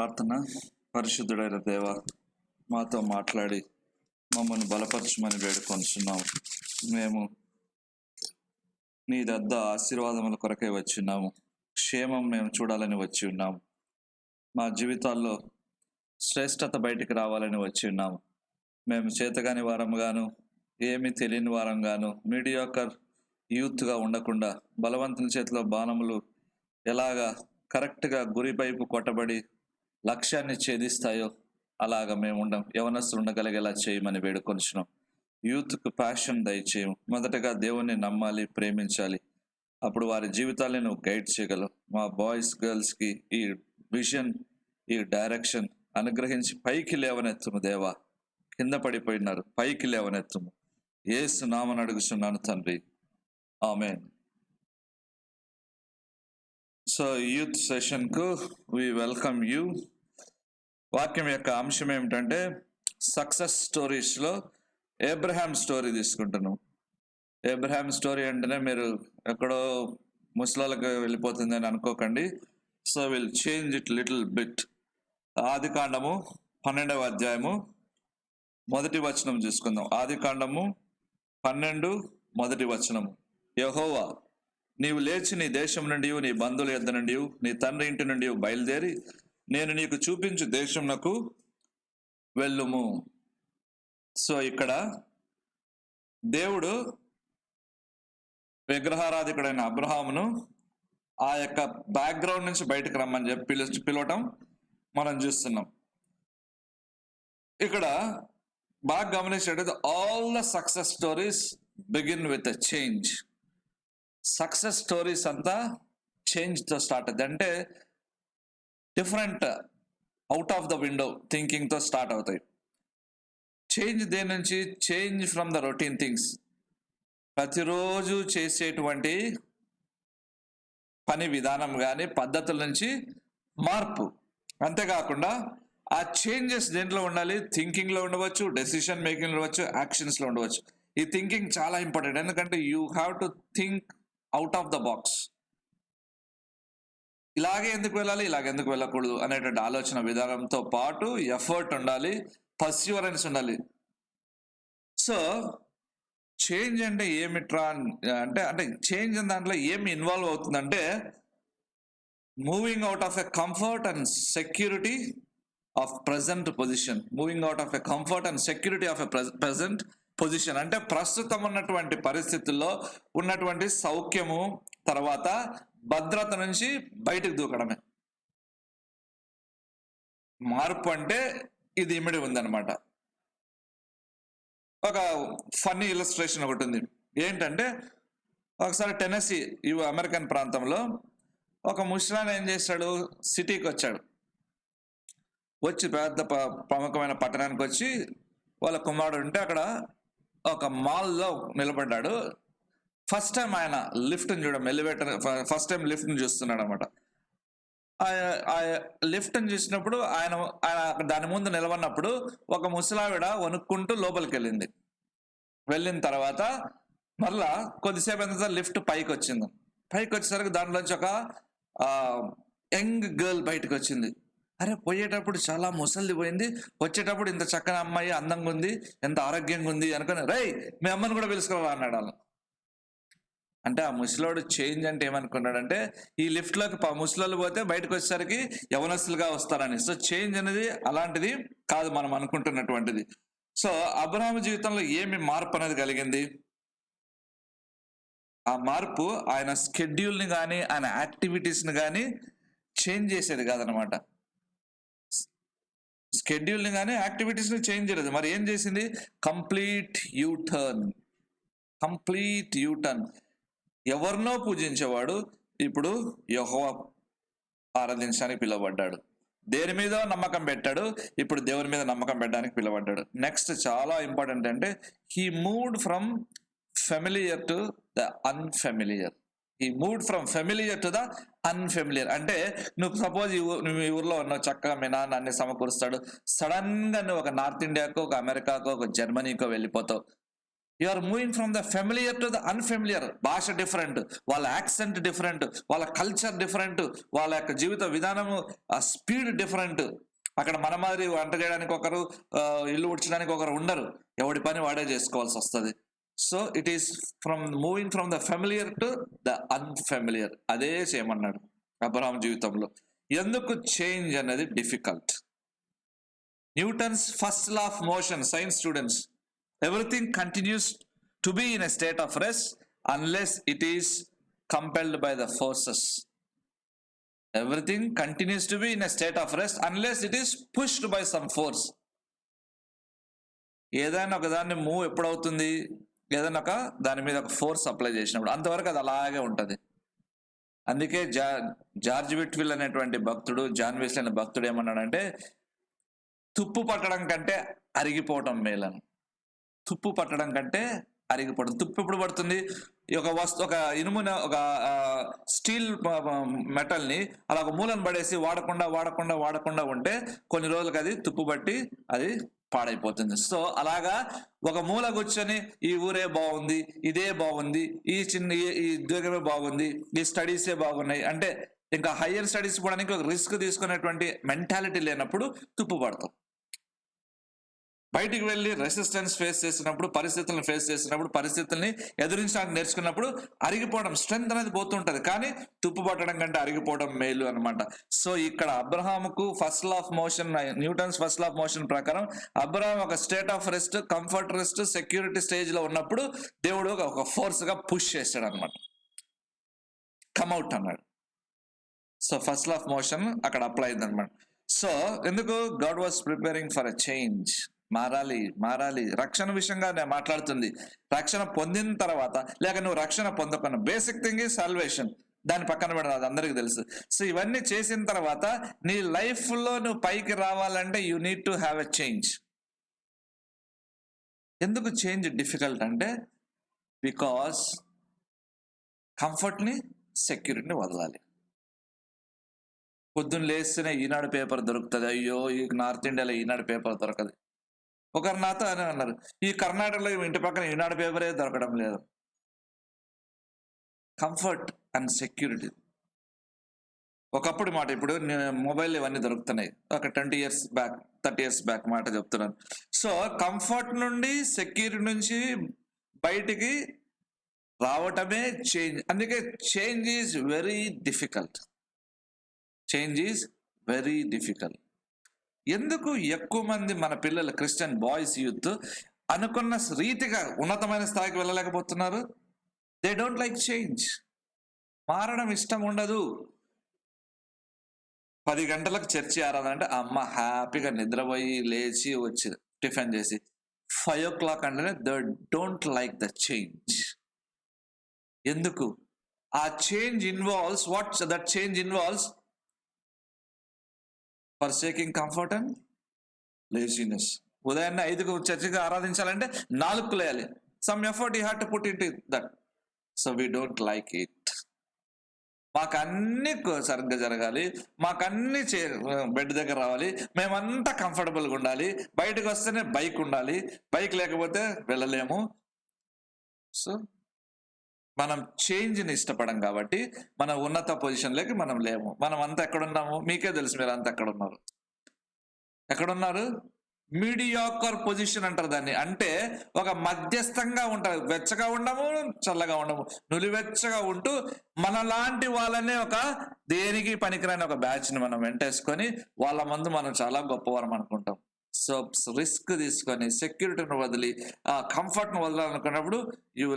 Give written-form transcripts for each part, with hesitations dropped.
ప్రార్థన. పరిశుద్ధుడైన దేవ, మాతో మాట్లాడి మమ్మల్ని బలపరచమని వేడుకొంచున్నాము. మేము నీ దద్ద ఆశీర్వాదముల కొరకై వచ్చి ఉన్నాము. క్షేమం మేము చూడాలని వచ్చి ఉన్నాము. మా జీవితాల్లో శ్రేష్టత బయటికి రావాలని వచ్చి ఉన్నాము. మేము చేతగాని వారంగాను, ఏమీ తెలియని వారంగాను, మీడియాకర్ యూత్గా ఉండకుండా బలవంతుని చేతిలో బాణములు ఎలాగా కరెక్ట్గా గురి వైపు కొట్టబడి లక్ష్యాన్ని ఛేదిస్తాయో అలాగా మేము ఉండం. యవనస్తులు ఉండగలిగేలా చేయమని వేడుకొంచున్నాం. యూత్కు ప్యాషన్ దయచేయం. మొదటగా దేవుణ్ణి నమ్మాలి, ప్రేమించాలి. అప్పుడు వారి జీవితాన్ని నువ్వు గైడ్ చేయగలవు. మా బాయ్స్ గర్ల్స్కి ఈ విజన్, ఈ డైరెక్షన్ అనుగ్రహించి పైకి లేవనెత్తుము దేవా. కింద పడిపోయినారు, పైకి లేవనెత్తుము. యేసు నామమున అడుగుచున్నాను తండ్రి, ఆమేన్. సో యూత్ సెషన్కు వి వెల్కమ్ యూ. వాక్యం యొక్క అంశం ఏమిటంటే సక్సెస్ స్టోరీస్లో ఏబ్రహాం స్టోరీ తీసుకుంటున్నాం. ఏబ్రహాం స్టోరీ అంటేనే మీరు ఎక్కడో ముసలాలకు వెళ్ళిపోతుంది అని అనుకోకండి. So will change it little bit. ఆదికాండము 12వ అధ్యాయము 1వ వచనం చూసుకుందాం. ఆదికాండము 12 1వ వచనము. యెహోవా, నీవు లేచి నీ దేశం నుండి, నీ బంధువుల యొద్ద నుండి, నీ తండ్రి ఇంటి నుండి బయలుదేరి నేను నీకు చూపించు దేశంనకు వెళ్ళుము. సో ఇక్కడ దేవుడు విగ్రహారాధికుడైన అబ్రహామును ఆ యొక్క బ్యాక్గ్రౌండ్ నుంచి బయటకు రమ్మని చెప్పి పిలవటం మనం చూస్తున్నాం. ఇక్కడ బాగా గమనించేటది all the success stories begin with a change. Success stories అంతా చేంజ్తో స్టార్ట్ అవుతుంది. అంటే different out of the window థింకింగ్తో స్టార్ట్ అవుతాయి. చేంజ్ దేని నుంచి? Change from the routine things. ప్రతిరోజు చేసేటువంటి పని విధానం కానీ పద్ధతుల నుంచి మార్పు. అంతేకాకుండా ఆ చేంజెస్ దేంట్లో ఉండాలి? థింకింగ్లో ఉండవచ్చు, డెసిషన్ మేకింగ్లో ఉండవచ్చు, యాక్షన్స్లో ఉండవచ్చు. ఈ థింకింగ్ చాలా ఇంపార్టెంట్. ఎందుకంటే you have to think out of the box. ఇలాగే ఎందుకు వెళ్ళాలి, ఇలాగెందుకు వెళ్ళకూడదు అనేటువంటి ఆలోచన విధానంతో పాటు ఎఫర్ట్ ఉండాలి, పర్స్యూరెన్స్ ఉండాలి. సో చేంజ్ అంటే ఏమిట్రా అంటే చేంజ్ దాంట్లో ఏమి ఇన్వాల్వ్ అవుతుందంటే moving out of a comfort and security of present position. Moving out of a comfort and security of a present position అంటే ప్రస్తుతం ఉన్నటువంటి పరిస్థితుల్లో ఉన్నటువంటి సౌఖ్యము తర్వాత భద్రత నుంచి బయటకు దూకడమే. మార్పు అంటే ఇది ఇమిడి ఉందన్నమాట. ఒక ఫన్నీ ఇల్లస్ట్రేషన్ ఒకటి ఉంది. ఏంటంటే ఒకసారి టెన్నెసీ అమెరికన్ ప్రాంతంలో ఒక ముస్లాన్ ఏం చేశాడు, సిటీకి వచ్చాడు. వచ్చి పెద్ద ప్రముఖమైన పట్టణానికి వచ్చి వాళ్ళ కుమారుడు ఉంటే అక్కడ ఒక మాల్లో నిలబడ్డాడు. ఫస్ట్ టైం ఆయన లిఫ్ట్ని చూడడం, ఎలివేటర్ ఫస్ట్ టైం లిఫ్ట్ని చూస్తున్నాడు అనమాట. ఆ లిఫ్ట్ని చూసినప్పుడు ఆయన దాని ముందు నిలబడినప్పుడు ఒక ముసలావిడ వణుక్కుంటూ లోపలికి వెళ్ళిన తర్వాత మళ్ళా కొద్దిసేపు ఎంత లిఫ్ట్ పైకి వచ్చింది. పైకి వచ్చేసరికి దాంట్లోంచి ఒక యంగ్ గర్ల్ బయటకు వచ్చింది. అరే, పోయేటప్పుడు చాలా ముసలిది పోయింది, వచ్చేటప్పుడు ఇంత చక్కని అమ్మాయి, అందంగా ఉంది, ఎంత ఆరోగ్యంగా ఉంది అనుకుని, రై మీ అమ్మని కూడా పిలుచుకోవాలా అన్నాడు వాళ్ళు. అంటే ఆ ముసలోడు చేంజ్ అంటే ఏమనుకున్నాడంటే ఈ లిఫ్ట్లోకి ముసలోళ్ళు పోతే బయటకు వచ్చేసరికి యవనస్తులుగా వస్తారని. సో చేంజ్ అనేది అలాంటిది కాదు మనం అనుకుంటున్నటువంటిది. సో అబ్రహాము జీవితంలో ఏమి మార్పు అనేది కలిగింది? ఆ మార్పు ఆయన స్కెడ్యూల్ని కానీ ఆయన యాక్టివిటీస్ని కానీ చేంజ్ చేసేది కాదనమాట. స్కెడ్యూల్ని కానీ యాక్టివిటీస్ని చేంజ్ చేయలేదు. మరి ఏం చేసింది? Complete U turn. ఎవరినో పూజించేవాడు ఇప్పుడు యెహోవా ఆరాధించడానికి పిలువబడ్డాడు. దేని మీద నమ్మకం పెట్టాడు, ఇప్పుడు దేవుని మీద నమ్మకం పెట్టడానికి పిలువబడ్డాడు. నెక్స్ట్ చాలా ఇంపార్టెంట్ అంటే he moved from familiar to the unfamiliar. ఈ moved from familiar to the unfamiliar. అంటే నువ్వు సపోజ్ నువ్వు ఈ ఊర్లో ఉన్నావు, చక్కగా మీ నాన్న అన్ని సమకూరుస్తాడు. సడన్ గా నువ్వు ఒక నార్త్ ఇండియాకో, ఒక అమెరికాకో, ఒక జర్మనీకో వెళ్ళిపోతావు. You are moving from the familiar to the unfamiliar. భాష డిఫరెంట్, వాళ్ళ యాక్సెంట్ డిఫరెంట్, వాళ్ళ కల్చర్ డిఫరెంట్, వాళ్ళ యొక్క జీవిత విధానము ఆ స్పీడ్ డిఫరెంట్. అక్కడ మన మాదిరి వంట చేయడానికి ఒకరు, ఇల్లు ఉడ్చడానికి ఒకరు ఉండరు, ఎవడి పని వాడే చేసుకోవాల్సి వస్తుంది. So it is from moving from the familiar to the unfamiliar. అదే చేయమన్నాడు అబ్రహాం జీవితంలో. ఎందుకు చేంజ్ అనేది difficult? Newton's first law of motion, science students, everything continues to be in a state of rest unless it is compelled by the forces. Everything continues to be in a state of rest unless it is pushed by some force. ఏదైనా ఒక దాన్ని move ఎప్పుడవుతుంది? ఏదైనా ఒక దాని మీద ఒక force apply చేసినప్పుడు, అంతవరకు అది అలాగే ఉంటుంది. అందుకే జార్జ్ విట్విల్ అనేటువంటి భక్తుడు, జాన్ వెస్లీ అనే భక్తుడు ఏమన్నాడంటే, తుప్పు పట్టడం కంటే అరిగిపోవటం మేలని. తుప్పు పట్టడం కంటే అరిగిపోవడం. తుప్పు ఎప్పుడు పడుతుంది? ఒక ఇనుమున, ఒక స్టీల్ మెటల్ ని అలా ఒక మూలను పడేసి వాడకుండా ఉంటే కొన్ని రోజులకు అది తుప్పు పట్టి అది పాడైపోతుంది. సో అలాగా ఒక మూల కూర్చొని ఈ ఊరే బాగుంది, ఇదే బాగుంది, ఈ ఉద్యోగమే బాగుంది, ఈ స్టడీసే బాగున్నాయి అంటే, ఇంకా హయ్యర్ స్టడీస్ పోవడానికి ఒక రిస్క్ తీసుకునేటువంటి మెంటాలిటీ లేనప్పుడు తుప్పు పడతాం. బయటికి వెళ్ళి రెసిస్టెన్స్ ఫేస్ చేసినప్పుడు, పరిస్థితులను ఫేస్ చేసినప్పుడు, పరిస్థితుల్ని ఎదురించడానికి నేర్చుకున్నప్పుడు అరిగిపోవడం, స్ట్రెంత్ అనేది పోతుంటది. కానీ తుప్పు పట్టడం కంటే అరిగిపోవడం మేలు అనమాట. సో ఇక్కడ అబ్రహాముకు first law of motion, Newton's first law of motion ప్రకారం అబ్రహాం ఒక state of rest, comfort rest, security stage లో ఉన్నప్పుడు దేవుడు ఒక ఫోర్స్ గా పుష్ చేశాడు అనమాట. కమ్అవుట్ అన్నాడు. So first law of motion అక్కడ అప్లై అయింది అనమాట. సో ఎందుకు? God was preparing for a change. మారాలి. రక్షణ విషయంగా నేను మాట్లాడుతుంది. రక్షణ పొందిన తర్వాత, లేక నువ్వు రక్షణ పొందకున్న బేసిక్ థింగ్ ఈజ్ సాల్వేషన్. దాని పక్కన పెడదు, అది అందరికి తెలుసు. సో ఇవన్నీ చేసిన తర్వాత నీ లైఫ్ లో నువ్వు పైకి రావాలంటే you need to have a change. ఎందుకు చేంజ్ డిఫికల్ట్ అంటే, బికాస్ కంఫర్ట్ని, సెక్యూరిటీని వదలాలి. పొద్దున్న లేస్తేనే ఈనాడు పేపర్ దొరుకుతుంది. అయ్యో, ఈ నార్త్ ఇండియాలో ఈనాడు పేపర్ దొరకదు. ఒకరు నాతో అని అన్నారు, ఈ కర్ణాటకలో ఇంటి పక్కన ఈనాడు పేపరే దొరకడం లేదు. కంఫర్ట్ అండ్ సెక్యూరిటీ ఒకప్పుడు మాట, ఇప్పుడు మొబైల్ ఇవన్నీ దొరుకుతున్నాయి. ఒక 20 years బ్యాక్, 30 years బ్యాక్ మాట చెప్తున్నాను. సో కంఫర్ట్ నుండి, సెక్యూరిటీ నుంచి బయటికి రావటమే చేంజ్. అందుకే చేంజ్ ఈజ్ వెరీ డిఫికల్ట్. ఎందుకు ఎక్కువ మంది మన పిల్లలు, క్రిస్టియన్ బాయ్స్, యూత్ అనుకున్న రీతిగా ఉన్నతమైన స్థాయికి వెళ్ళలేకపోతున్నారు? They don't like change. మారడం ఇష్టం ఉండదు. 10 గంటలకు చర్చి ఆరాధన అంటే అమ్మ హ్యాపీగా నిద్రపోయి లేచి వచ్చి టిఫిన్ చేసి 5 o'clock అంటేనే they don't like the change. ఎందుకు? ఆ change involves that change involves forsaking comfort and laziness. ఉదయాన్నే 5కు చర్చిగా ఆరాధించాలంటే 4కు లేయాలి. Some effort you have to put into that. So we don't like it. మాకు అన్ని సరిగ్గా జరగాలి, మాకు అన్ని బెడ్ దగ్గర రావాలి, మేమంతా కంఫర్టబుల్గా ఉండాలి, బయటకు వస్తేనే బైక్ ఉండాలి, బైక్ లేకపోతే వెళ్ళలేము. సో మనం చేంజ్ని ఇష్టపడం కాబట్టి మన ఉన్నత పొజిషన్లోకి మనం లేము. మనం అంతా ఎక్కడున్నాము మీకే తెలుసు. మీరు అంతా ఎక్కడున్నారు? మీడియాకర్ పొజిషన్ అంటారు దాన్ని. అంటే ఒక మధ్యస్థంగా ఉంటారు. వెచ్చగా ఉండము, చల్లగా ఉండము, నులివెచ్చగా ఉంటూ మనలాంటి వాళ్ళనే ఒక దేనికి పనికిరాని ఒక బ్యాచ్ని మనం వెంటేసుకొని వాళ్ళ ముందు మనం చాలా గొప్పవారం అనుకుంటాం. సో రిస్క్ తీసుకొని సెక్యూరిటీని వదిలి ఆ కంఫర్ట్ని వదలాలనుకున్నప్పుడు you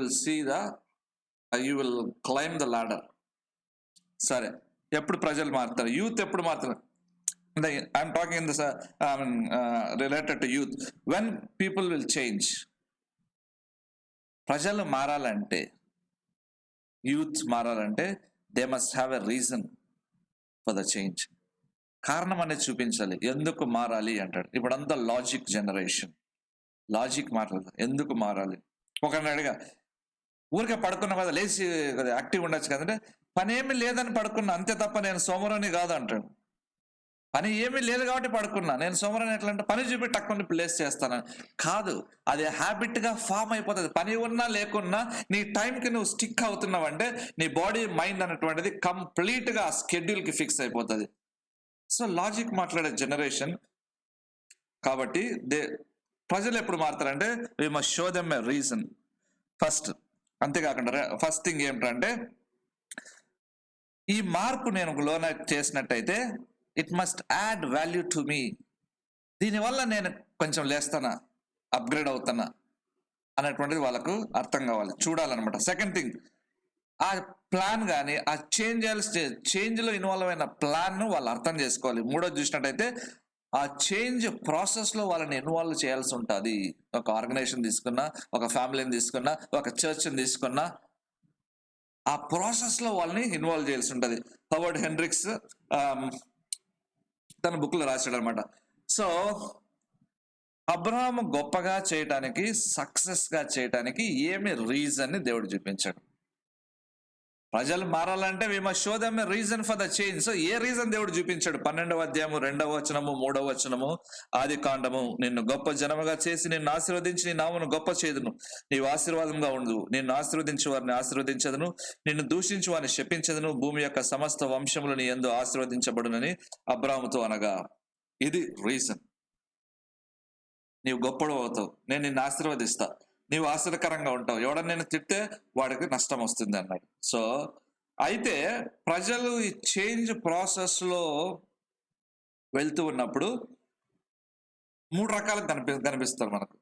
will climb the ladder. సరే, ఎప్పుడు ప్రజలు మారుతారు? యూత్ ఎప్పుడు మారుతారు? I'm talking in this related to youth. When people will change, ప్రజలు మారాలంటే, యూత్ మారాలంటే they must have a reason for the change. కారణం అనేది చూపించాలి. ఎందుకు మారాలి అంటాడు. ఇప్పుడంతా లాజిక్ జనరేషన్. లాజిక్ మారలేదు. ఎందుకు మారాలి? ఒకరిని అడిగా, ఊరికే పడుకున్నా కదా, లేచి యాక్టివ్ ఉండొచ్చు కదంటే, పనేమి లేదని పడుకున్నా అంతే తప్ప నేను సోమరోని కాదు అంటాడు. పని ఏమీ లేదు కాబట్టి పడుకున్నా. నేను సోమవారం ఎట్లా అంటే పని చూపి టక్కుని ప్లేస్ చేస్తాను కాదు, అది హ్యాబిట్ గా ఫామ్ అయిపోతుంది. పని ఉన్నా లేకున్నా నీ టైంకి నువ్వు స్టిక్ అవుతున్నావు అంటే నీ బాడీ మైండ్ అనేటువంటిది కంప్లీట్ గా స్కెడ్యూల్ కి ఫిక్స్ అయిపోతుంది. సో లాజిక్ మాట్లాడే జనరేషన్ కాబట్టి ప్రజలు ఎప్పుడు మారుతారంటే we must show them a reason first. అంతేకాకుండా ఫస్ట్ థింగ్ ఏమిటంటే ఈ మార్పు నేను లోన చేసినట్టయితే it must add value to me. దీనివల్ల నేను కొంచెం లేస్తానా, అప్గ్రేడ్ అవుతానా అనేటువంటిది వాళ్ళకు అర్థం కావాలి, చూడాలన్నమాట. సెకండ్ థింగ్, ఆ ప్లాన్ కానీ ఆ చేంజ్లో ఇన్వాల్వ్ అయిన ప్లాన్ను వాళ్ళు అర్థం చేసుకోవాలి. మూడోది చూసినట్టయితే ఆ చేంజ్ ప్రాసెస్లో వాళ్ళని ఇన్వాల్వ్ చేయాల్సి ఉంటుంది. ఒక ఆర్గనైజేషన్ తీసుకున్నా, ఒక ఫ్యామిలీని తీసుకున్నా, ఒక చర్చ్ని తీసుకున్నా, ఆ ప్రాసెస్లో వాళ్ళని ఇన్వాల్వ్ చేయాల్సి ఉంటుంది. హవర్డ్ హెన్రిక్స్ తన బుక్లో రాశాడు అనమాట. సో అబ్రహాము గొప్పగా చేయటానికి, సక్సెస్గా చేయటానికి ఏమి రీజన్ని దేవుడు చూపించాడు. ప్రజలు మారాలంటే we must show them a reason for the change. So ఏ రీజన్ దేవుడు చూపించాడు? 12వ అధ్యాయము 2వ వచనము 3వ వచనము ఆది కాండము, నిన్ను గొప్ప జనముగా చేసి నిన్ను ఆశీర్వదించి నీ నామమును గొప్ప చేదును, నీవు ఆశీర్వాదంగా ఉండు, నిన్ను ఆశీర్వదించు వారిని ఆశీర్వదించదును, నిన్ను దూషించు వారిని శపించదును, భూమి యొక్క సమస్త వంశములు నీ యందు ఆశీర్వదించబడునని అబ్రాహాముతో అనగా. ఇది రీజన్. నీవు గొప్పడు అవుతావు, నేను నిన్ను ఆశీర్వదిస్తా, నీవు ఆశ్చర్యకరంగా ఉంటావు, ఎవడన్నా నేను తిడితే వాడికి నష్టం వస్తుంది అన్నాడు. సో అయితే ప్రజలు ఈ చేంజ్ ప్రాసెస్లో వెళ్తూ ఉన్నప్పుడు 3 రకాలుగా కనిపిస్తారు మనకు.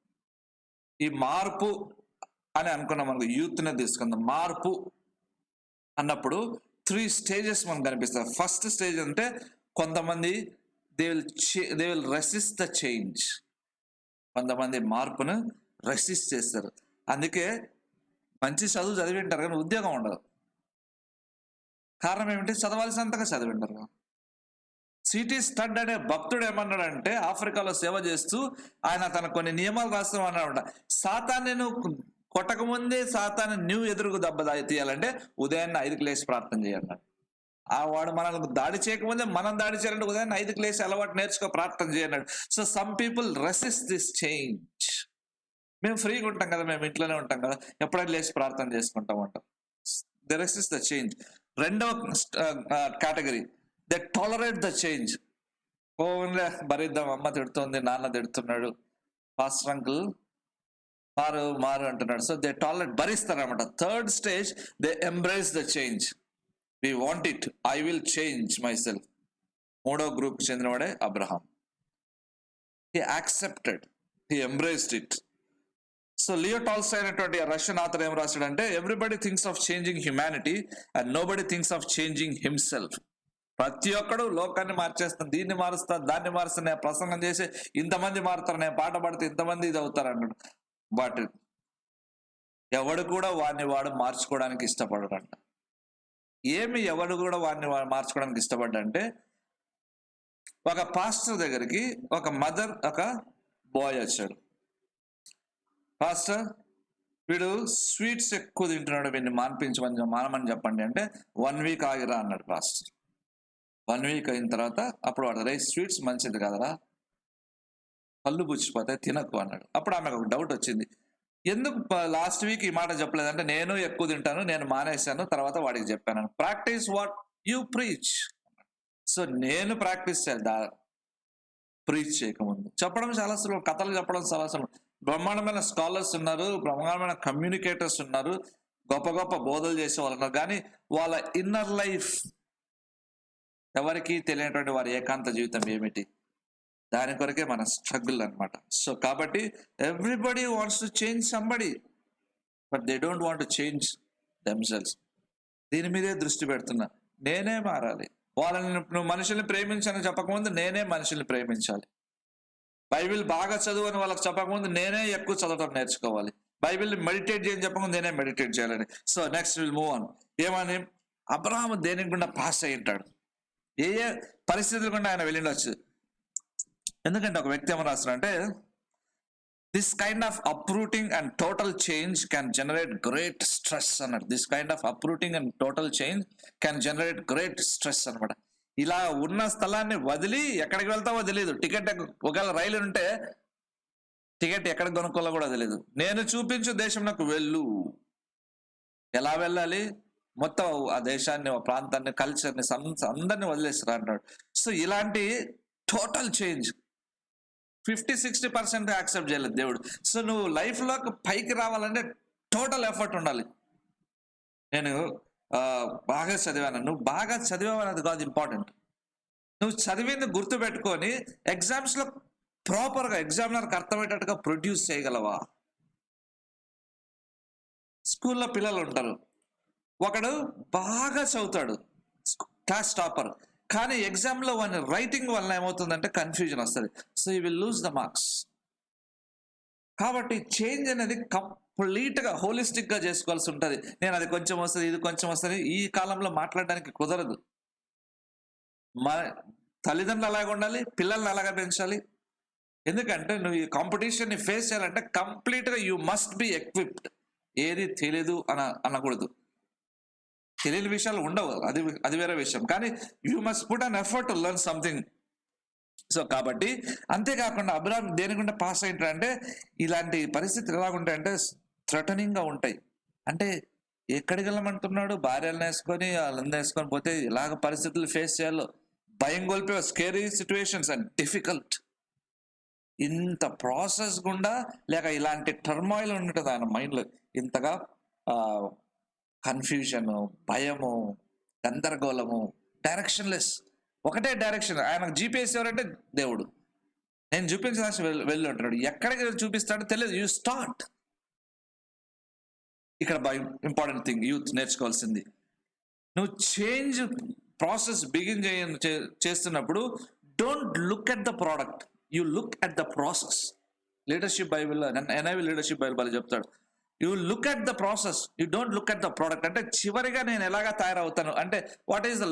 ఈ మార్పు అని అనుకున్నాం, మనకు యూత్నే తీసుకుందాం. మార్పు అన్నప్పుడు 3 స్టేజెస్ మనకు కనిపిస్తారు. ఫస్ట్ స్టేజ్ అంటే కొంతమంది they will resist the change. కొంతమంది మార్పును రెసిస్ట్ చేస్తారు. అందుకే మంచి చదువు చదివింటారు కానీ ఉద్యోగం ఉండదు. కారణం ఏమిటి? చదవాల్సినంతగా చదివింటారు. సిటీ స్టడ్ అనే భక్తుడు ఏమన్నాడంటే, ఆఫ్రికాలో సేవ చేస్తూ ఆయన తన కొన్ని నియమాలు రాస్తూ అన్నాడు, సాతాన్ని నువ్వు కొట్టకముందే సాతాన్ని నువ్వు ఎదురుకు దెబ్బ తీయాలంటే ఉదయాన్నే 5కి లేచి ప్రార్థన చేయాలన్నాడు. ఆ వాడు మనల్ని దాడి చేయకముందే మనం దాడి చేయాలంటే ఉదయాన్నే 5కి లేచి అలవాటు నేర్చుకో, ప్రార్థన చేయన్నాడు. So some people resist this change. మేము ఫ్రీగా ఉంటాం కదా, మేము ఇంట్లోనే ఉంటాం కదా, ఎప్పుడైనా లేచి ప్రార్థన చేసుకుంటాం అంటాం. They resist the change. రెండవ category, they tolerate the change. Only భరిద్దాం, అమ్మ తిడుతుంది, నాన్న తిడుతున్నాడు, పాస్టర్ అంకుల్ మారు అంటున్నాడు. సో దే టాలరేట్, భరిస్తారు అనమాట. Third stage, they embrace the change. We want it, I will change myself. మూడో గ్రూప్ చెందినవాడే Abraham. He accepted, he embraced it. So Leo Tolstoy అనేటువంటి రష్యన్ ఆథర్ ఏం రాశాడంటే, everybody thinks of changing humanity and nobody thinks of changing himself. ప్రతి ఒక్కడు లోకాన్ని మార్చేస్తాను, దీన్ని మారుస్తా, దాన్ని మారుస్తా, నేను ప్రసంగం చేసి ఇంతమంది మారుతారు, నేను పాట పాడితే ఇంతమంది ఇది అవుతారు అన్నాడు. బట్ ఎవడు కూడా వాడు మార్చుకోవడానికి ఇష్టపడడంట. ఎవడు కూడా వాడిని మార్చుకోవడానికి ఇష్టపడ్డంటే, ఒక పాస్టర్ దగ్గరికి ఒక మదర్, ఒక బాయ్ వచ్చాడు. పాస్టర్, వీడు స్వీట్స్ ఎక్కువ తింటున్నాడు, వీడిని మానమని చెప్పండి అంటే 1 వీక్ ఆగిరా అన్నాడు పాస్టర్. 1 వీక్ అయిన తర్వాత అప్పుడు వాడు, రే స్వీట్స్ మంచిది కదరా, కళ్ళు పుచ్చిపోతాయి, తినకు అన్నాడు. అప్పుడు ఆమెకు ఒక డౌట్ వచ్చింది, ఎందుకు లాస్ట్ వీక్ ఈ మాట చెప్పలేదంటే, నేను ఎక్కువ తింటాను, నేను మానేశాను, తర్వాత వాడికి చెప్పాను. Practice what you preach. So నేను ప్రాక్టీస్ చేద్దా, ప్రీచ్ చేయకముందు చెప్పడం చాలా సులభం, కథలు చెప్పడం చాలా సులభం. బ్రహ్మాండమైన స్కాలర్స్ ఉన్నారు, బ్రహ్మాండమైన కమ్యూనికేటర్స్ ఉన్నారు, గొప్ప గొప్ప బోధలు చేసే వాళ్ళు ఉన్నారు. కానీ వాళ్ళ ఇన్నర్ లైఫ్ ఎవరికి తెలియనటువంటి వారి ఏకాంత జీవితం ఏమిటి, దాని కొరకే మన స్ట్రగుల్ అనమాట. సో కాబట్టి everybody wants to change somebody, but they don't want to change themselves. దీని మీదే దృష్టి పెడుతున్నా, నేనే మారాలి. వాళ్ళని నువ్వు మనుషుల్ని ప్రేమించని చెప్పకముందు నేనే మనుషుల్ని ప్రేమించాలి. బైబిల్ బాగా చదువు అని వాళ్ళకి చెప్పకముందు నేనే ఎక్కువ చదవటం నేర్చుకోవాలి. బైబిల్ని మెడిటేట్ చేయని చెప్పకముందు నేనే మెడిటేట్ చేయాలని. So next will move on. ఏమని, అబ్రహాము దేనికి గుండా పాస్ అయి ఉంటాడు, ఏ పరిస్థితులు గుండా ఆయన వెళ్ళిండొచ్చు. ఎందుకంటే ఒక వ్యక్తి ఏమో రాస్తారంటే, this kind of uprooting and total change can generate great stress అన్నాడు. This kind of uprooting and total change can generate great stress అనమాట. ఇలా ఉన్న స్థలాన్ని వదిలి ఎక్కడికి వెళ్తావో తెలియదు. టికెట్ ఒకవేళ రైలు ఉంటే టికెట్ ఎక్కడ కొనుక్కోవాలో కూడా తెలియదు. నేను చూపించు దేశం నాకు వెళ్ళు. ఎలా వెళ్ళాలి? మొత్తం ఆ దేశాన్ని, ఆ ప్రాంతాన్ని, కల్చర్ని, అందరిని వదిలేస్తారు అంటాడు. సో ఇలాంటి టోటల్ చేంజ్ 50-60% యాక్సెప్ట్ చేయలేదు దేవుడు. సో నువ్వు లైఫ్లోకి పైకి రావాలంటే టోటల్ ఎఫర్ట్ ఉండాలి. నేను బాగా చదివాను, నువ్వు బాగా చదివావనేది కాదు ఇంపార్టెంట్. నువ్వు చదివింది గుర్తు పెట్టుకొని ఎగ్జామ్స్లో ప్రాపర్గా ఎగ్జామినర్కి అర్థమయ్యేటట్టుగా ప్రొడ్యూస్ చేయగలవా? స్కూల్లో పిల్లలు ఉంటారు, ఒకడు బాగా చదువుతాడు, క్లాస్ టాపర్, కానీ ఎగ్జామ్లో వాని రైటింగ్ వల్ల ఏమవుతుందంటే కన్ఫ్యూజన్ వస్తుంది. So you will lose the marks. కాబట్టి చేంజ్ అనేది కంప్లీట్గా హోలిస్టిక్గా చేసుకోవాల్సి ఉంటుంది. నేను అది కొంచెం వస్తుంది, ఇది కొంచెం వస్తుంది, ఈ కాలంలో మాట్లాడడానికి కుదరదు. మా తల్లిదండ్రులు అలాగే ఉండాలి, పిల్లల్ని అలాగే పెంచాలి. ఎందుకంటే నువ్వు ఈ కాంపిటీషన్ని ఫేస్ చేయాలంటే కంప్లీట్గా యూ మస్ట్ బి ఎక్విప్డ్. ఏది తెలీదు అనకూడదు. తెలియని విషయాలు ఉండవు, అది వేరే విషయం, కానీ you must put an effort to learn something. So కాబట్టి అంతేకాకుండా అబ్రాహాం దేనికంటే పాస్ అయింటాడంటే ఇలాంటి పరిస్థితులు ఎలాగుంటాయంటే థ్రెటనింగ్గా ఉంటాయి. అంటే ఎక్కడికి వెళ్ళమంటున్నాడు? భార్యలను వేసుకొని వాళ్ళందరూ వేసుకొని పోతే ఇలాగ పరిస్థితులు ఫేస్ చేయాలో భయం గొల్పే స్కేరీ సిచ్యువేషన్స్ అండ్ డిఫికల్ట్. ఇంత ప్రాసెస్ గుండా లేక ఇలాంటి టర్మాయిల్ ఉంటుంది ఆయన మైండ్లో. ఇంతగా కన్ఫ్యూజను, భయము, గందరగోళము, డైరెక్షన్లెస్, ఒకటే డైరెక్షన్. ఆయనకు జీపీఎస్ ఎవరంటే దేవుడు. నేను చూపించాల్సి వెళ్ళి ఉంటున్నాడు, ఎక్కడికి చూపిస్తాడో తెలియదు. You start. ఇక్కడ ఇంపార్టెంట్ థింగ్ యూత్ నేర్చుకోవాల్సింది, నువ్వు చేంజ్ ప్రాసెస్ బిగిన్ చేస్తున్నప్పుడు don't look at the product, you look at the process. Leadership Bible, NIV leadership Bible చెప్తాడు, you look at the process, you don't look at the product. అంటే చివరిగా నేను ఎలాగా తయారవుతాను అంటే what is the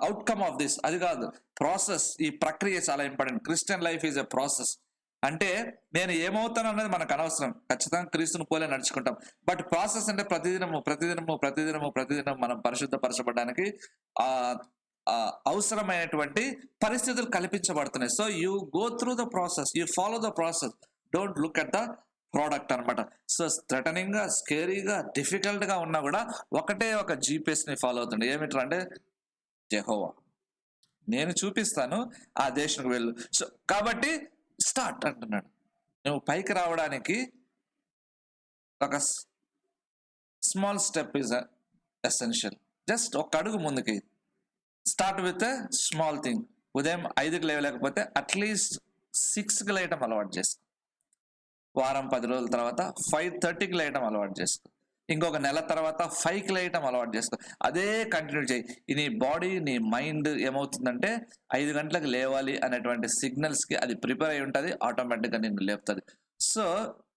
outcome of this, అది కాదు. Process, ఈ ప్రక్రియ చాలా important. Christian life is a process. అంటే నేను ఏమవుతాను అనేది మనకు అనవసరం, ఖచ్చితంగా క్రీస్తుని పోలే నడుచుకుంటాం. బట్ ప్రాసెస్ అంటే ప్రతిదినము మనం పరిశుద్ధపరచబడడానికి అవసరమైనటువంటి పరిస్థితులు కల్పించబడుతున్నాయి. So you go through the process, you follow the process, don't look at the product అనమాట. సో థ్రెటనింగ్గా, స్కేరీగా, డిఫికల్ట్గా ఉన్నా కూడా ఒకటే ఒక జీపీఎస్ని ఫాలో అవుతుండే. ఏమిట్రా అంటే యెహోవా, నేను చూపిస్తాను, ఆ దేశానికి వెళ్ళు. సో కాబట్టి స్టార్ట్ అంటున్నాడు. నువ్వు పైకి రావడానికి ఒక small step is essential. Just ఒక అడుగు ముందుకి. Start with a small thing. ఉదయం 5కి లేవలేకపోతే అట్లీస్ట్ 6కి లేయటం అలవాటు చేసుకో. వారం 10 రోజుల తర్వాత 5:30కి లేయటం అలవాటు చేసుకో. ఇంకొక నెల తర్వాత 5కి లేయటం అలవాటు చేసుకో. అదే కంటిన్యూ చేయి. నీ బాడీ, నీ మైండ్ ఏమవుతుందంటే 5 గంటలకు లేవాలి అనేటువంటి సిగ్నల్స్కి అది ప్రిపేర్ అయి ఉంటుంది, ఆటోమేటిక్గా నిన్ను లేపుతుంది. So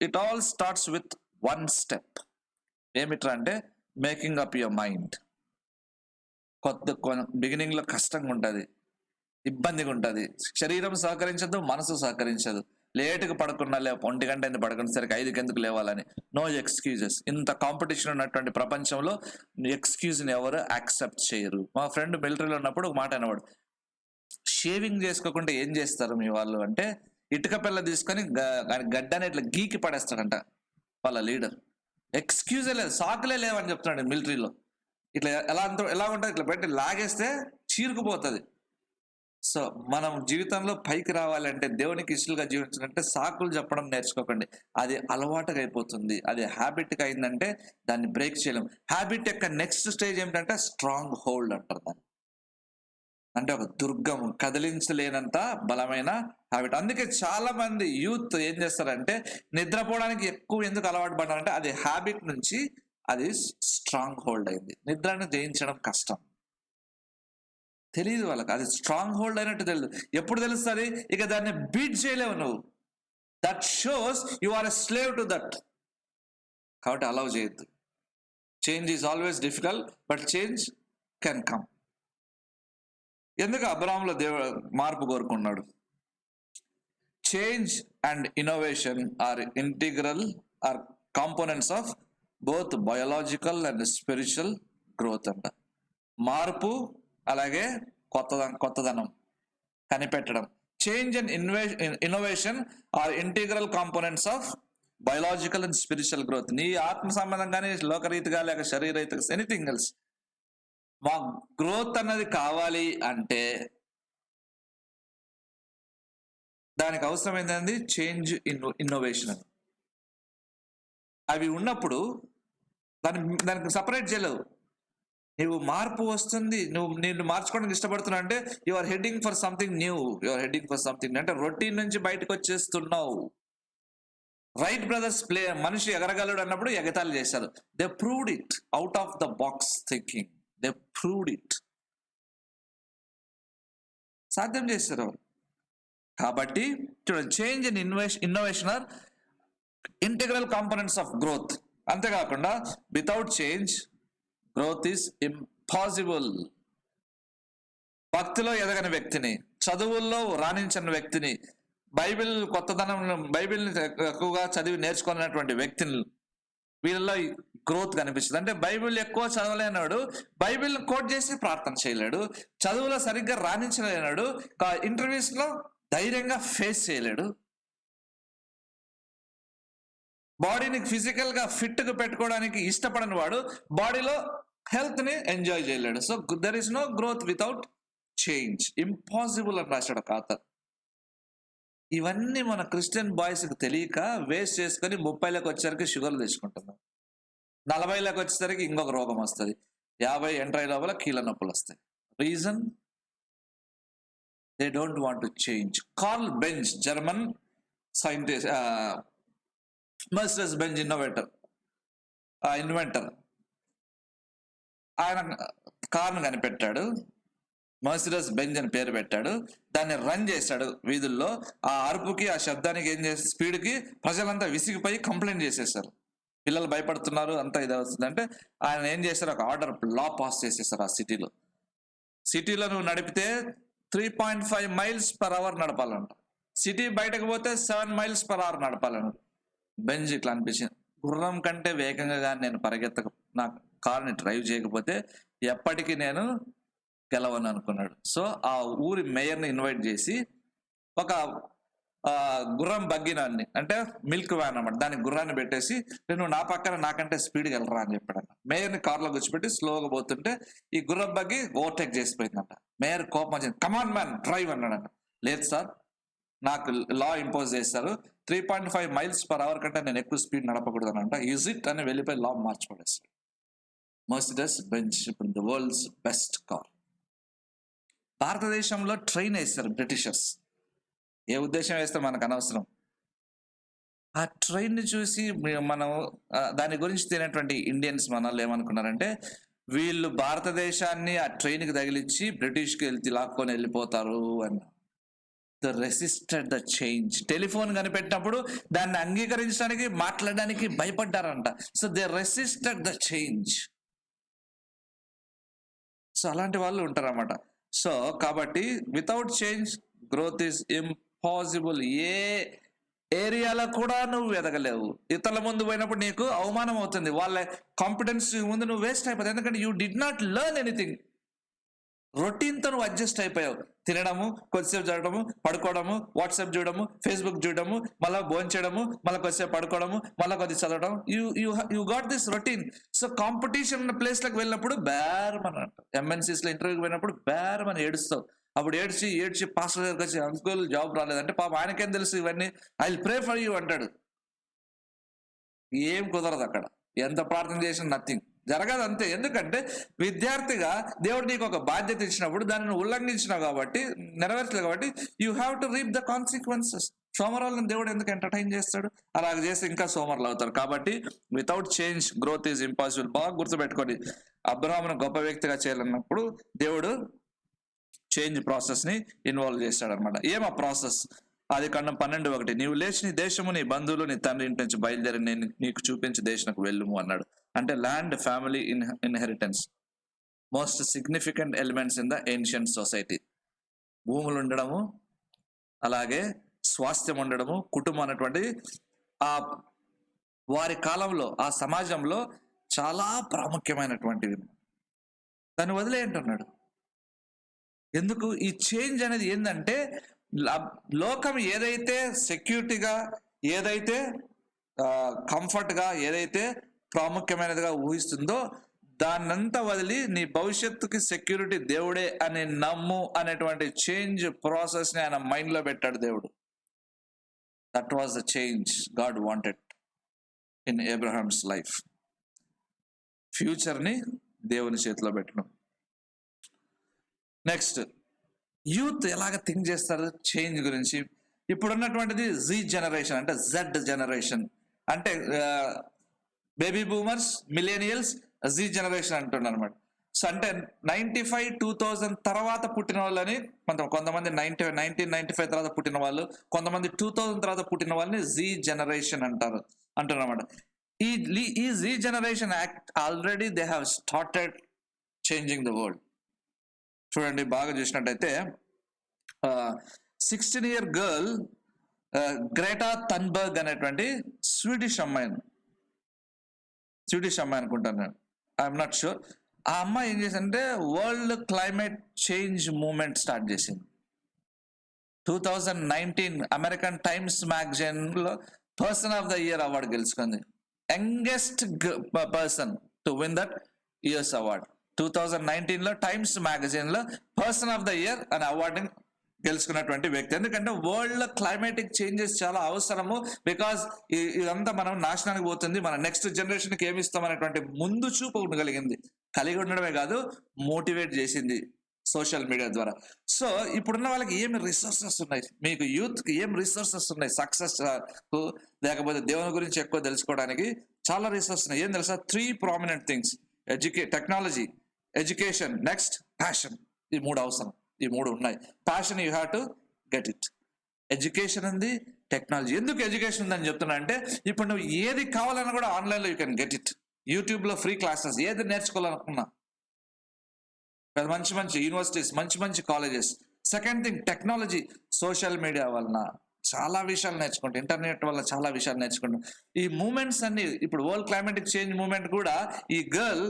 it all starts with 1 step. ఏమిట్రా అంటే మేకింగ్ అప్ యువర్ మైండ్. బిగినింగ్లో కష్టంగా ఉంటుంది, ఇబ్బందిగా ఉంటుంది, శరీరం సహకరించదు, మనసు సహకరించదు. లేటుగా పడుకున్నా 1 గంట ఎందుకు పడుకునేసరికి 5కి ఎందుకు లేవాలని. No excuses. ఇంత కాంపిటీషన్ ఉన్నటువంటి ప్రపంచంలో ఎక్స్క్యూజ్ని ఎవరు యాక్సెప్ట్ చేయరు. మా ఫ్రెండ్ మిలిటరీలో ఉన్నప్పుడు ఒక మాట అనేవాడు, షేవింగ్ చేసుకోకుండా ఏం చేస్తారు మీ వాళ్ళు అంటే ఇటుక పిల్ల తీసుకొని గడ్డని ఇట్లా గీకి పడేస్తాడంట వాళ్ళ లీడర్. ఎక్స్క్యూజే లేదు, సాకులే లేవని చెప్తున్నాడు మిలిటరీలో. ఇట్లా ఎలా ఉంటుంది, ఇట్లా పెట్టి లాగేస్తే చీరుకుపోతుంది. సో మనం జీవితంలో పైకి రావాలంటే, దేవునికి ఇష్టలుగా జీవించాలంటే సాకులు చెప్పడం నేర్చుకోకండి. అది అలవాటుగా అయిపోతుంది. అది హ్యాబిట్గా అయిందంటే దాన్ని బ్రేక్ చేయలేం. హ్యాబిట్ యొక్క నెక్స్ట్ స్టేజ్ ఏమిటంటే స్ట్రాంగ్ హోల్డ్ అంటారు దాన్ని. అంటే ఒక దుర్గం, కదిలించలేనంత బలమైన హ్యాబిట్. అందుకే చాలా మంది యూత్ ఏం చేస్తారంటే నిద్రపోవడానికి ఎక్కువ ఎందుకు అలవాటు పడ్డారంటే అది హ్యాబిట్ నుంచి అది స్ట్రాంగ్ హోల్డ్ అయింది. నిద్రను జయించడం కష్టం, తెలియదు వాళ్ళకి. అది స్ట్రాంగ్ హోల్డ్ అయినట్టు తెలియదు. ఎప్పుడు తెలుస్తుంది? ఇక దాన్ని బీట్ చేయలేవు నువ్వు. That shows you are a slave to that. కాబట్టి అలౌ చేయొద్దు. Change is always difficult, but change can come. ఎందుకు అబ్రాహాంలో మార్పు కోరుకున్నాడు? Change and innovation are integral are components of both biological and spiritual growth అంట. మార్పు అలాగే కొత్తదనం కనిపెట్టడం. Change and innovation are integral components of biological and spiritual growth. నీ ఆత్మ సంబంధం కానీ, లోకరీతిగా లేక శరీరరీతిగా, ఎనీథింగ్ ఎల్స్, మా గ్రోత్ అన్నది కావాలి అంటే దానికి అవసరమైంది చేంజ్, ఇన్నోవేషన్. అవి ఉన్నప్పుడు దానికి సపరేట్ చేయలేవు. నువ్వు మార్పు వస్తుంది, నేను మార్చుకోవడానికి ఇష్టపడుతున్నా అంటే you are heading for something new, you are heading for something, అంటే రొటీన్ నుంచి బయటకు వచ్చేస్తున్నావు. రైట్ బ్రదర్స్ మనిషి ఎగరగలడు అన్నప్పుడు ఎగతాళి చేశారు. They proved it, out of the box thinking, they proved it. సాధ్యం చేస్తారు. కాబట్టి చూడండి, change and innovation are integral components of growth. అంతేకాకుండా without change growth is impossible. భక్తిలో ఎదగని వ్యక్తిని, చదువుల్లో రాణించిన వ్యక్తిని, బైబిల్ని ఎక్కువగా చదివి నేర్చుకున్నటువంటి వ్యక్తిని, వీళ్ళలో గ్రోత్ కనిపిస్తుంది. అంటే బైబిల్ ఎక్కువ చదవలేనాడు, బైబిల్ కోట్ చేసి ప్రార్థన చేయలేడు, చదువులో సరిగ్గా రాణించలేనాడు, ఇంటర్వ్యూస్ లో ధైర్యంగా ఫేస్ చేయలేడు, బాడీని ఫిజికల్ గా ఫిట్ గా పెట్టుకోవడానికి ఇష్టపడని వాడు బాడీలో హెల్త్ ని ఎంజాయ్ చేయలేడు. So there is no growth without change, impossible అని రాశాడు ఒక ఆథర్. ఇవన్నీ మన క్రిస్టియన్ బాయ్స్కి తెలియక వేస్ట్ చేసుకొని 30లకు వచ్చేసరికి షుగర్లు తెచ్చుకుంటున్నాం, 40లకు వచ్చేసరికి ఇంకొక రోగం వస్తుంది, 50 ఎంటర్ అయ్యే లోపల కీళ్ళ నొప్పులు వస్తాయి. Reason, they don't want to change. Karl Benz, German scientist, Mercedes Benz innovator, inventor, ఆయన కార్ను కనిపెట్టాడు, మర్సిడెస్ బెంజ్ అని పేరు పెట్టాడు, దాన్ని రన్ చేశాడు వీధుల్లో. ఆ అరుపుకి, ఆ శబ్దానికి, ఏం చేసే స్పీడ్కి ప్రజలంతా విసిగిపోయి కంప్లైంట్ చేసేసారు, పిల్లలు భయపడుతున్నారు, అంతా ఇది అవుతుంది అంటే ఆయన ఏం చేశారు, ఒక ఆర్డర్, లా పాస్ చేసేసారు. ఆ సిటీలో నువ్వు నడిపితే 3.5 miles per hour నడపాలంట, సిటీ బయటకు పోతే 7 miles per hour నడపాలంట. బెంజ్ ఇట్లా అనిపించింది, గుర్రం కంటే వేగంగా నేను నా కార్ని డ్రైవ్ చేయకపోతే ఎప్పటికీ నేను గెలవను అనుకున్నాడు. సో ఆ ఊరి మేయర్ని ఇన్వైట్ చేసి ఒక గుర్రం బగ్గినాన్ని, అంటే మిల్క్ వ్యాన్ అన్నమాట, దానికి గుర్రాన్ని పెట్టేసి నేను నా పక్కన నాకంటే స్పీడ్గా వెళ్ళరా అని చెప్పాడు. మేయర్ని కార్లో కూర్చోబెట్టి స్లోగా పోతుంటే ఈ గుర్రం బగ్గి ఓవర్టేక్ చేసిపోయిందంట. మేయర్ కోపం వచ్చింది, కమాన్ మ్యాన్ డ్రైవ్ అన్నాడంట. లేదు సార్, నాకు లా ఇంపోజ్ చేస్తారు, 3.5 miles per hour కంటే నేను ఎక్కువ స్పీడ్ నడపకూడదు అనంట. ఈజ్ ఇట్ అని వెళ్ళిపోయి లా మార్చిపడేస్తాడు. మర్సిడెస్ బెంజ్ ఇప్పుడు ద వరల్డ్స్ బెస్ట్ కార్. భారతదేశంలో ట్రైన్ వేస్తారు బ్రిటిషర్స్, ఏ ఉద్దేశం వేస్తే మనకు అనవసరం. ఆ ట్రైన్ని చూసి మనం దాని గురించి తినేటువంటి ఇండియన్స్ మనల్ని ఏమనుకున్నారంటే, వీళ్ళు భారతదేశాన్ని ఆ ట్రైన్కి తగిలిచ్చి బ్రిటిష్కి లాక్కొని వెళ్ళిపోతారు అని. Resisted the change. టెలిఫోన్ కనిపెట్టినప్పుడు దాన్ని అంగీకరించడానికి, మాట్లాడడానికి భయపడ్డారంట. So they resisted the change. So అలాంటి వాళ్ళు ఉంటారన్నమాట. సో కాబట్టి without change growth is impossible. ఏ ఏరియాలో కూడా నువ్వు ఎదగలేవు. ఇతరుల ముందు పోయినప్పుడు నీకు అవమానం అవుతుంది, వాళ్ళ కాంపిటెన్స్ ముందు నువ్వు వేస్ట్ అయిపోతావు. ఎందుకంటే you did not learn anything. రొటీన్తో నువ్వు అడ్జస్ట్ అయిపోయావు. తినడము, కొద్దిసేపు చదవడము, పడుకోవడము, వాట్సాప్ చూడడము, ఫేస్బుక్ చూడడము, మళ్ళీ భోజనం చేయడము, మళ్ళీ కొద్దిసేపు పడుకోవడము, మళ్ళీ కొద్ది చదవడం. You got this routine. So competition ఉన్న ప్లేస్లకు వెళ్ళినప్పుడు బేరమని అంటారు. ఎంఎన్సీస్లో ఇంటర్వ్యూకి పోయినప్పుడు బేరమని ఏడుస్తావు. అప్పుడు ఏడ్చి పాస్టర్ దగ్గరికి వచ్చి, అంకుల్ జాబ్ రాలేదంటే, పాప ఆయనకేం తెలుసు ఇవన్నీ, I will pray for you అంటాడు. ఏం కుదరదు అక్కడ, ఎంత ప్రార్థన చేసినా నథింగ్ జరగదు, అంతే. ఎందుకంటే విద్యార్థిగా దేవుడు నీకు ఒక బాధ్యత ఇచ్చినప్పుడు దానిని ఉల్లంఘించినావు కాబట్టి, నెరవేర్చలేదు కాబట్టి, you have to reap the consequences. సోమరాలను దేవుడు ఎందుకు ఎంటర్టైన్ చేస్తాడు? అలాగ చేస్తే ఇంకా సోమరులు అవుతారు. కాబట్టి without change growth is impossible. బాగా గుర్తుపెట్టుకోండి, అబ్రహామును గొప్ప వ్యక్తిగా చేయాలన్నప్పుడు దేవుడు చేంజ్ ప్రాసెస్ ని ఇన్వాల్వ్ చేస్తాడు అనమాట. ఏం ఆ ప్రాసెస్? ఆదికాండం 12:1, నీవు లేచి నీ దేశము, నీ బంధువులు, నీ తండ్రి ఇంటి నుంచి బయలుదేరి నేను నీకు చూపించి దేశానికి వెళ్ళుము అన్నాడు. అంటే land, family, inheritance, most significant elements in the ancient society. భూములు ఉండడము, అలాగే స్వాస్థ్యం ఉండడము, కుటుంబం అనేటువంటి ఆ వారి కాలంలో ఆ సమాజంలో చాలా ప్రాముఖ్యమైనటువంటివి. దాన్ని వదిలేయంటున్నాడు. ఎందుకు ఈ చేంజ్ అనేది ఏంటంటే, లోకం ఏదైతే సెక్యూరిటీగా, ఏదైతే కంఫర్ట్గా, ఏదైతే ప్రాముఖ్యమైనదిగా ఊహిస్తుందో దాన్నంతా వదిలి నీ భవిష్యత్తుకి సెక్యూరిటీ దేవుడే అని నమ్ము అనేటువంటి చేంజ్ ప్రాసెస్ని ఆయన మైండ్లో పెట్టాడు దేవుడు. That was the change God wanted in Abraham's life. ఫ్యూచర్ని దేవుని చేతిలో పెట్టడం. నెక్స్ట్, యూత్ ఎలాగ థింక్ చేస్తారు చేంజ్ గురించి? ఇప్పుడున్నటువంటిది జీ జనరేషన్, అంటే జెడ్ జనరేషన్, అంటే baby boomers, millennials, Z generation అంటున్నారు అనమాట. సో అంటే 95, 2000 తర్వాత పుట్టిన వాళ్ళని, కొంతమంది 1995 తర్వాత పుట్టిన వాళ్ళు, కొంతమంది 2000 తర్వాత పుట్టిన వాళ్ళని జీ జనరేషన్ అంటున్నమాట. ఈ Z generation already they have started changing the world. చూడండి, బాగా చూసినట్టయితే 16-year గర్ల్ గ్రేటా థన్బర్గ్ అనేటువంటి స్వీడిష్ అమ్మాయి అనుకుంటాను నేను, ఐఎమ్ నాట్ షూర్. ఆ అమ్మాయి ఏం చేసిందంటే world climate change movement start చేసింది. 2019 అమెరికన్ టైమ్స్ మ్యాగజైన్లో person of the year award గెలుచుకుంది. Youngest person to win that year's award. 2019లో టైమ్స్ మ్యాగజైన్లో పర్సన్ ఆఫ్ ద ఇయర్ అనే అవార్డుని గెలుచుకున్నటువంటి వ్యక్తి. ఎందుకంటే వరల్డ్ క్లైమాటిక్ చేంజెస్ చాలా అవసరము. బికాస్ ఇదంతా మనం నాశనానికి పోతుంది, మన నెక్స్ట్ జనరేషన్కి ఏమి ఇస్తాం అనేటువంటి ముందు చూపు కలిగి ఉండడమే కాదు, మోటివేట్ చేసింది సోషల్ మీడియా ద్వారా. సో ఇప్పుడున్న వాళ్ళకి ఏమి రిసోర్సెస్ ఉన్నాయి, మీకు యూత్కి ఏం రిసోర్సెస్ ఉన్నాయి సక్సెస్ లేకపోతే దేవుని గురించి ఎక్కువ తెలుసుకోవడానికి? చాలా రిసోర్సెస్ ఉన్నాయి. ఏం తెలుసా? 3 prominent things: technology, education, next passion. ఈ 3 అవసరం. ఈ 3 ఉన్నాయి. Passion you have to get it. Education ఉంది, టెక్నాలజీ. ఎందుకు ఎడ్యుకేషన్ ఉందని చెప్తున్నా అంటే, ఇప్పుడు నువ్వు ఏది కావాలన్నా కూడా ఆన్లైన్లో యూ కెన్ గెట్ ఇట్. యూట్యూబ్లో ఫ్రీ క్లాసెస్, ఏది నేర్చుకోవాలనుకున్నా, మంచి యూనివర్సిటీస్, మంచి colleges. Second thing technology. Social media వలన చాలా విషయాలు నేర్చుకుంటాం, ఇంటర్నెట్ వల్ల చాలా విషయాలు నేర్చుకుంటాం. ఈ మూమెంట్స్ అన్ని, ఇప్పుడు వరల్డ్ క్లైమాటిక్ చేంజ్ మూమెంట్ కూడా ఈ గర్ల్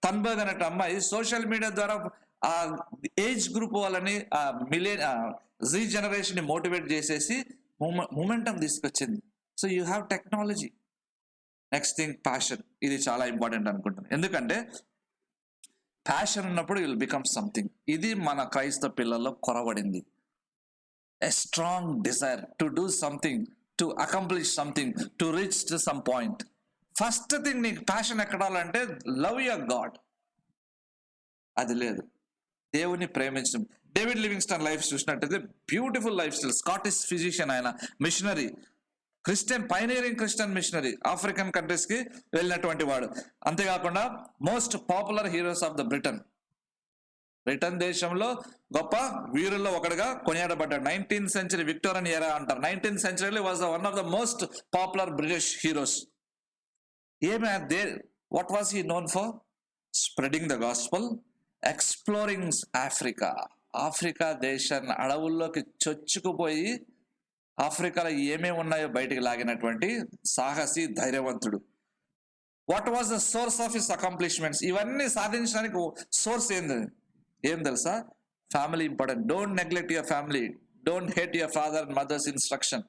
థన్బర్గ్ అనే అమ్మాయి సోషల్ మీడియా ద్వారా ఆ ఏజ్ గ్రూప్ వాళ్ళని, ఆ జీ జనరేషన్ ని మోటివేట్ చేసేసి మూమెంటం తీసుకొచ్చింది. So you have technology. Next thing passion. ఇది చాలా ఇంపార్టెంట్ అనుకుంటున్నాను. ఎందుకంటే ప్యాషన్ ఉన్నప్పుడు యూ విల్ బికమ్ సంథింగ్. ఇది మన క్రైస్తవ పిల్లల్లో కొరవడింది. A strong desire to do something, to accomplish something, to reach to some point. First thing నీకు ప్యాషన్ ఎక్కడాలంటే లవ్ యువర్ గాడ్. అది లేదు. దేవుని ప్రేమించడం. డేవిడ్ లివింగ్స్టన్ లైఫ్ చూసినట్టయితే beautiful lifestyle. Scottish physician, ఆయన missionary, pioneering Christian missionary, African countries కి వెళ్ళినటువంటి వాడు. అంతేకాకుండా most popular heroes of the Britain దేశంలో గొప్ప వీరుల్లో ఒకటిగా కొనియాడబడ్డాడు. 19th century విక్టోరియన్ ఎరా అంటారు. 19th century was one of the most popular British heroes. What was he known for? Spreading the gospel, exploring Africa దేశాన్ని అడవుల్లోకి చొచ్చుకుపోయి ఆఫ్రికాలో ఏమేమి ఉన్నాయో బయటికి లాగినటువంటి సాహసి, ధైర్యవంతుడు. What was the source of his accomplishments? ఇవన్నీ సాధించడానికి సోర్స్ ఏం తెలుసా? Family important. Don't neglect your family, don't hate your father and mother's instruction.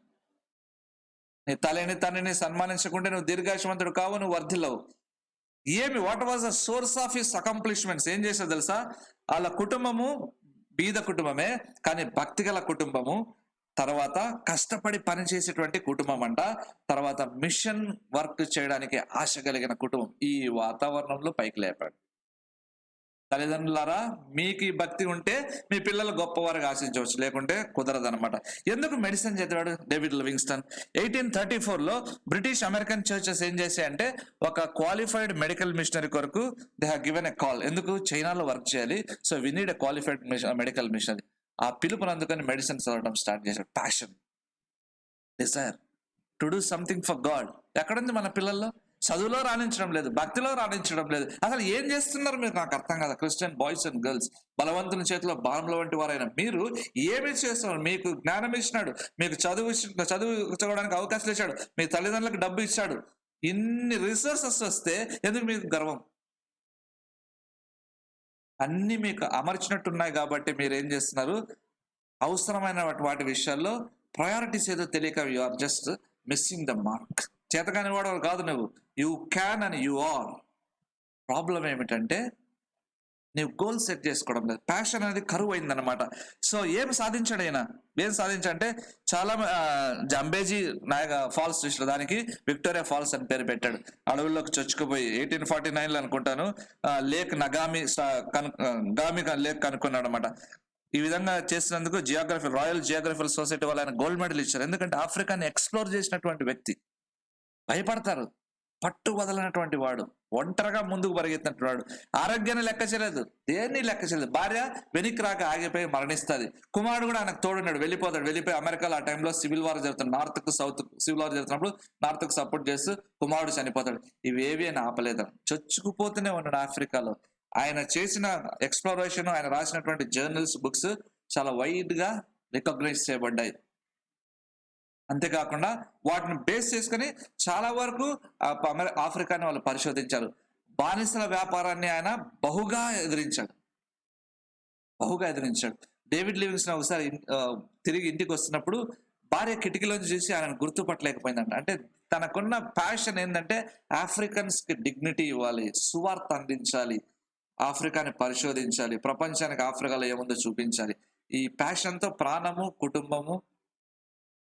నీ తండ్రిని సన్మానించకుంటే నువ్వు దీర్ఘాయుష్మంతుడు కావు, నువ్వు వర్ధిల్లవు. What was the source of his accomplishments? ఏం చేశారు తెలుసా? వాళ్ళ కుటుంబము బీద కుటుంబమే, కానీ భక్తిగల కుటుంబము. తర్వాత కష్టపడి పనిచేసేటువంటి కుటుంబం అంట. తర్వాత మిషన్ వర్క్ చేయడానికి ఆశ కలిగిన కుటుంబం. ఈ వాతావరణంలో పైకి లేపాడు. తల్లిదండ్రులారా, మీకు ఈ భక్తి ఉంటే మీ పిల్లలు గొప్పవారుగా ఆశించవచ్చు, లేకుంటే కుదరదు అనమాట. ఎందుకు మెడిసిన్ చదివాడు డేవిడ్ లివింగ్స్టన్? 1834లో బ్రిటిష్ అమెరికన్ చర్చెస్ ఏం చేశాయంటే, ఒక క్వాలిఫైడ్ మెడికల్ మిషనరీ కొరకు they have given a call. ఎందుకు? చైనాలో వర్క్ చేయాలి, so we need a qualified medical missionary. ఆ పిలుపుని అందుకని మెడిసిన్ చదవడం స్టార్ట్ చేశాడు. Passion, desire to do something for God. ఎక్కడుంది మన పిల్లల్లో? చదువులో రాణించడం లేదు, భక్తిలో రాణించడం లేదు. అసలు ఏం చేస్తున్నారు మీరు? నాకు అర్థం కదా. క్రిస్టియన్ బాయ్స్ అండ్ గర్ల్స్, బలవంతుల చేతిలో బాణముల వంటి వారైనా మీరు ఏమి చేస్తున్నారు? మీకు జ్ఞానం ఇచ్చినాడు, మీకు చదువు చదవడానికి అవకాశం ఇచ్చాడు, మీ తల్లిదండ్రులకు డబ్బు ఇచ్చాడు. ఇన్ని రిసోర్సెస్ వస్తే ఎందుకు మీకు గర్వం? అన్ని మీకు అమర్చినట్టున్నాయి కాబట్టి మీరు ఏం చేస్తున్నారు, అవసరమైన వాటి విషయాల్లో ప్రయారిటీస్ ఏదో తెలియక you are just missing the mark. చేతకాని వాడు కాదు నువ్వు, you can and you are. Problem ఏమిటంటే నీవు గోల్ సెట్ చేసుకోవడం లేదు, ప్యాషన్ అనేది కరువు అయిందనమాట. సో ఏం సాధించాడు ఆయన, ఏం సాధించంటే చాలా జంబేజీ నాయక ఫాల్స్ చూసిన దానికి విక్టోరియా ఫాల్స్ అని పేరు పెట్టాడు. అడవుల్లోకి చొచ్చుకుపోయి 1849 అనుకుంటాను లేక్ నగామి గామి లేక్ కనుక్కున్నాడు అనమాట. ఈ విధంగా చేసినందుకు రాయల్ జియోగ్రఫికల్ సొసైటీ వాళ్ళు ఆయన గోల్డ్ మెడల్ ఇచ్చారు. ఎందుకంటే ఆఫ్రికాని ఎక్స్ప్లోర్ చేసినటువంటి వ్యక్తి. భయపడతారు, పట్టు వదలనటువంటి వాడు, ఒంటరిగా ముందుకు పరిగెత్తినట్టు వాడు, ఆరోగ్యాన్ని లెక్క చేయలేదు, దేన్ని లెక్క చేయలేదు. భార్య వెనక్కి రాక ఆగిపోయి మరణిస్తుంది. కుమారుడు కూడా ఆయనకు తోడున్నాడు, వెళ్ళిపోయి అమెరికాలో ఆ టైంలో సివిల్ వార్ జరుగుతుంది, నార్త్ కు సౌత్ సివిల్ వార్ జరుగుతున్నప్పుడు నార్త్ కు సపోర్ట్ చేస్తూ కుమారుడు చనిపోతాడు. ఇవేవి ఆయన ఆపలేదు, చొచ్చుకుపోతూనే ఉన్నాడు ఆఫ్రికాలో. ఆయన చేసిన ఎక్స్ప్లోరేషన్, ఆయన రాసినటువంటి జర్నల్స్, బుక్స్ చాలా వైడ్ గా రికగ్నైజ్ చేయబడ్డాయి. అంతేకాకుండా వాటిని బేస్ చేసుకుని చాలా వరకు ఆఫ్రికాని వాళ్ళు పరిశోధించారు. బానిసల వ్యాపారాన్ని ఆయన బహుగా ఎదిరించాడు. డేవిడ్ లివింగ్స్టన్ ఒకసారి తిరిగి ఇంటికి వస్తున్నప్పుడు భార్య కిటికీలోంచి చూసి ఆయన గుర్తుపట్టలేకపోయిందంట. అంటే తనకున్న ప్యాషన్ ఏంటంటే ఆఫ్రికన్స్ కి డిగ్నిటీ ఇవ్వాలి, సువార్త అందించాలి, ఆఫ్రికాని పరిశోధించాలి, ప్రపంచానికి ఆఫ్రికాలో ఏముందో చూపించాలి. ఈ ప్యాషన్ తో ప్రాణము, కుటుంబము,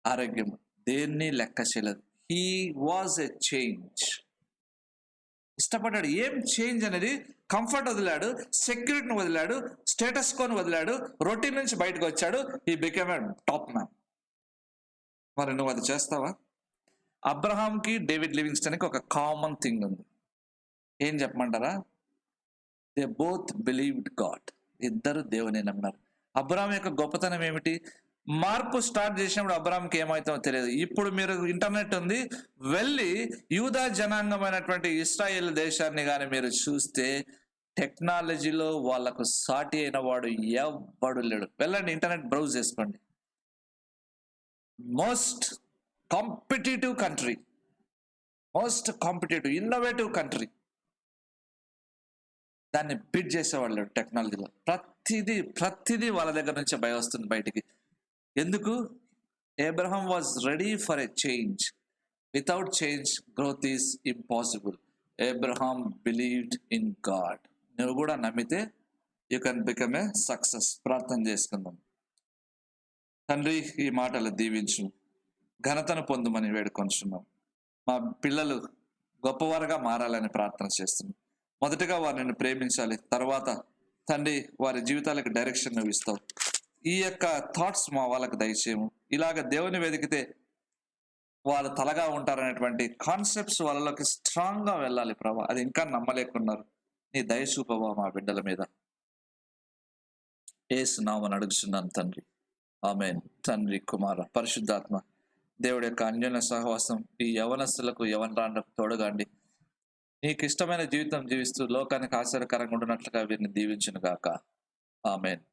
ఆరోగ్యం దేన్ని లెక్క చేయలేదు. He was a change. ఇష్టపడ్డాడు. ఏం చేంజ్ అనేది, కంఫర్ట్ వదిలాడు, సెక్యూరిటీని వదిలాడు, స్టేటస్ కోని వదిలాడు, రొటీన్ నుంచి బయటకు వచ్చాడు. He became a top man. మరి నువ్వు అది చేస్తావా? అబ్రహాంకి డేవిడ్ లివింగ్స్టన్కి ఒక కామన్ థింగ్ ఉంది. ఏం చెప్పమంటారా? They both believed God. ఇద్దరు దేవుని నమ్మారు. అబ్రహాం యొక్క గొప్పతనం ఏమిటి? మార్పు స్టార్ట్ చేసినప్పుడు అబ్రాహాంకి ఏమవుతుందో తెలియదు. ఇప్పుడు మీరు ఇంటర్నెట్ ఉంది, వెళ్ళి యూదా జనాంగమైనటువంటి ఇస్రాయేల్ దేశాన్ని కానీ మీరు చూస్తే టెక్నాలజీలో వాళ్ళకు సాటి అయిన వాడు ఎవ్వడు లేడు. వెళ్ళండి, ఇంటర్నెట్ బ్రౌజ్ చేసుకోండి. Most competitive country, most competitive innovative country, దాన్ని బీట్ చేసేవాళ్ళు టెక్నాలజీలో. ప్రతిదీ వాళ్ళ దగ్గర నుంచే భయం వస్తుంది బయటికి. ఎందుకు? Abraham was ready for a change. Without change growth is impossible. Abraham believed in God. నువ్వు కూడా నమ్మితే you can become a success. ప్రార్థన చేసుకుందాం. తండ్రి, ఈ మాటలు దీవించు, ఘనతను పొందుమని వేడుకొంటున్నాం. మా పిల్లలు గొప్పవారుగా మారాలని ప్రార్థన చేస్తున్నాం. మొదటగా వారిని ప్రేమించాలి, తర్వాత తండ్రి వారి జీవితాలకు డైరెక్షన్ నువ్వు ఇస్తావు. ఈ యొక్క థాట్స్ మా వాళ్ళకు దయచేయము. ఇలాగ దేవుని వెతికితే వాళ్ళు తలగా ఉంటారనేటువంటి కాన్సెప్ట్స్ వాళ్ళలోకి స్ట్రాంగ్ గా వెళ్ళాలి ప్రభా. అది ఇంకా నమ్మలేకున్నారు. నీ దయ చూపవా మా బిడ్డల మీద. యేసు నామమున అడుగుచున్నాను తండ్రి, ఆమేన్. తండ్రి, కుమార, పరిశుద్ధాత్మ దేవుడి యొక్క అన్యోన్య సహవాసం ఈ యవనస్తులకు, యవనరాండ్రకు తోడుగాండి. నీకు ఇష్టమైన జీవితం జీవిస్తూ లోకానికి ఆశ్చర్యకరంగా ఉంటున్నట్లుగా వీరిని దీవించును గాక. ఆమేన్.